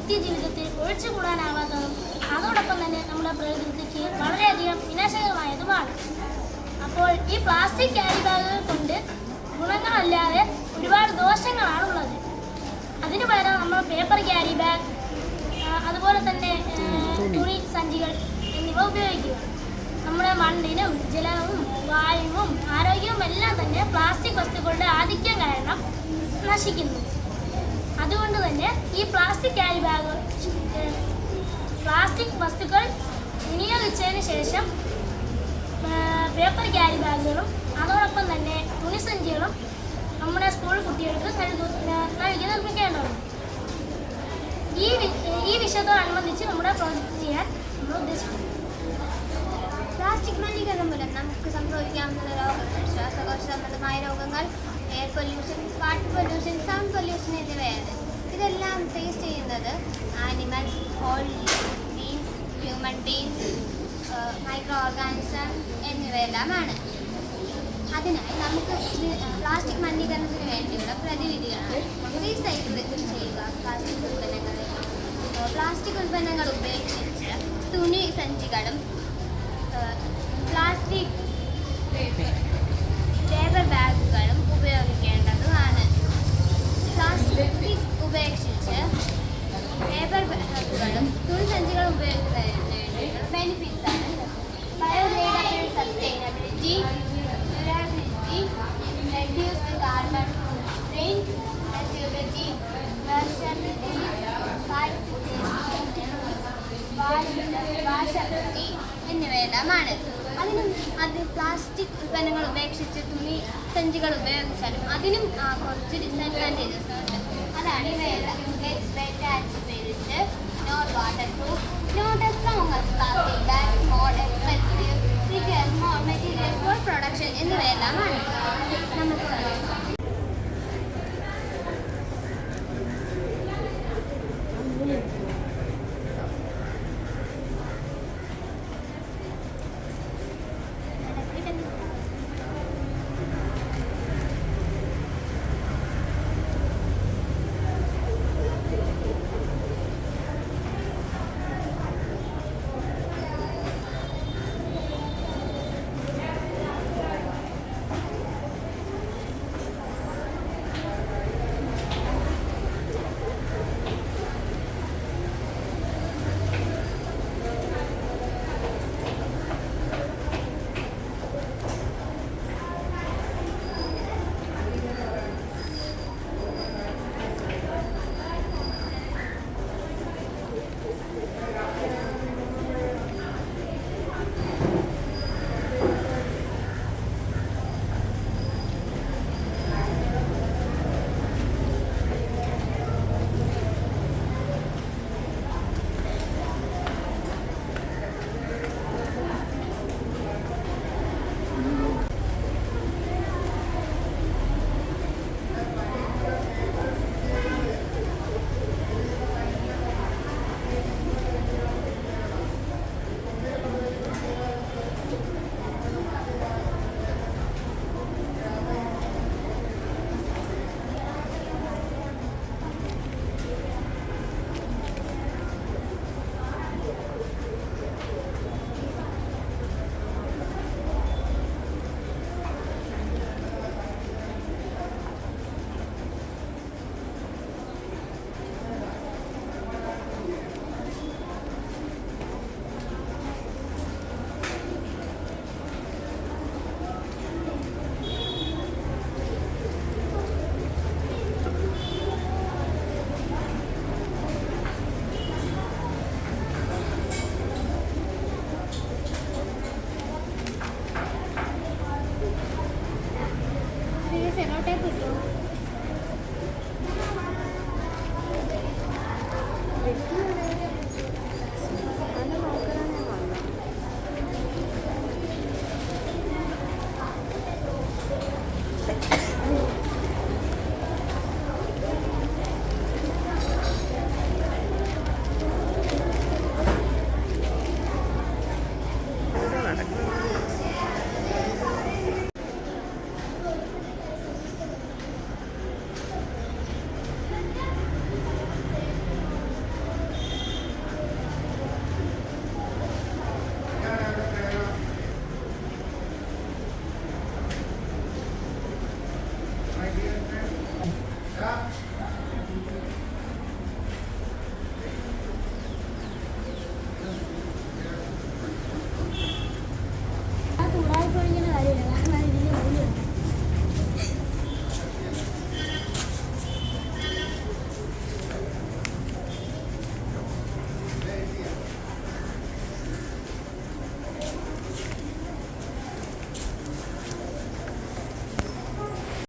നിത്യജീവിതത്തിൽ ഒഴിച്ചുകൂടാനാവാത്തതും അതോടൊപ്പം തന്നെ നമ്മുടെ പ്രകൃതിക്ക് വളരെയധികം വിനാശകരമായതുമാണ്. അപ്പോൾ ഈ പ്ലാസ്റ്റിക് ക്യാരി ബാഗുകൾ കൊണ്ട് ഗുണങ്ങളല്ലാതെ ഒരുപാട് ദോഷങ്ങളാണുള്ളത്. അതിനു പകരം നമ്മൾ പേപ്പർ ക്യാരി ബാഗ്, അതുപോലെ തന്നെ തുണി സഞ്ചികൾ എന്നിവ ഉപയോഗിക്കുക. നമ്മുടെ മണ്ണിനും ജലവും വായുവും ആരോഗ്യവും എല്ലാം തന്നെ പ്ലാസ്റ്റിക് വസ്തുക്കളുടെ ആധിക്യം കാരണം നശിക്കുന്നു. അതുകൊണ്ട് തന്നെ ഈ പ്ലാസ്റ്റിക് ക്യാരി ബാഗ് പ്ലാസ്റ്റിക് വസ്തുക്കൾ വിനിയോഗിച്ചതിന് ശേഷം പേപ്പർ ക്യാരി ബാഗുകളും അതോടൊപ്പം തന്നെ തുണിസഞ്ചികളും നമ്മുടെ സ്കൂൾ കുട്ടികൾക്ക് നൽകി നിർമ്മിക്കേണ്ടതുണ്ട്. ഈ വിഷയത്തോടനുബന്ധിച്ച് നമ്മുടെ പ്രോജക്റ്റ് ചെയ്യാൻ നമ്മൾ ഉദ്ദേശിക്കുന്നു. പ്ലാസ്റ്റിക് മലിനീകരണം മൂലം നമുക്ക് സംഭവിക്കാവുന്ന രോഗങ്ങൾ ശ്വാസകോശ സംബന്ധമായ രോഗങ്ങൾ, air pollution, water pollution, sound pollution എന്നിവയാണ്. ഇതെല്ലാം ഫേസ് ചെയ്യുന്നത് animals, whole beings, human beings, micro organism എന്നിവയെല്ലാമാണ്. അതിനായി നമുക്ക് പ്ലാസ്റ്റിക് മലിനീകരണത്തിന് വേണ്ടിയുള്ള പ്രതിവിധികളാണ് റീസൈക്കിൾ ചെയ്യുക. പ്ലാസ്റ്റിക് ഉൽപ്പന്നങ്ങൾ ഉപേക്ഷിച്ച് തുണി സഞ്ചികളും പ്ലാസ്റ്റിക് പേപ്പർ ബാഗുകളും ഉപയോഗിക്കേണ്ടതുമാണ്. പ്ലാസ്റ്റിക് ഉപേക്ഷിച്ച് പേപ്പർ ബാഗുകളും തുണി സഞ്ചികളും ഉപയോഗിക്കുന്നതിനുള്ള ബെനിഫിറ്റ്സ് ആണ് biodegradable, sustainability, durability, reduced carbon footprint, flexibility, versatility, washability എന്നിവയെല്ലാമാണ്. അത് പ്ലാസ്റ്റിക് ഉൽപ്പന്നങ്ങൾ ഉപേക്ഷിച്ച് തുണി സഞ്ചികൾ ഉപയോഗിച്ചാലും അതിനും കുറച്ച് ഡിസഡ്വാൻറ്റേജസ് ഉണ്ട്. അതാണ് ഇവയെല്ലാം. It's wet, not waterproof, not as strong as plastic bags, more expensive, requires more materials for production എന്നിവയെല്ലാമാണ്. നമസ്കാരം.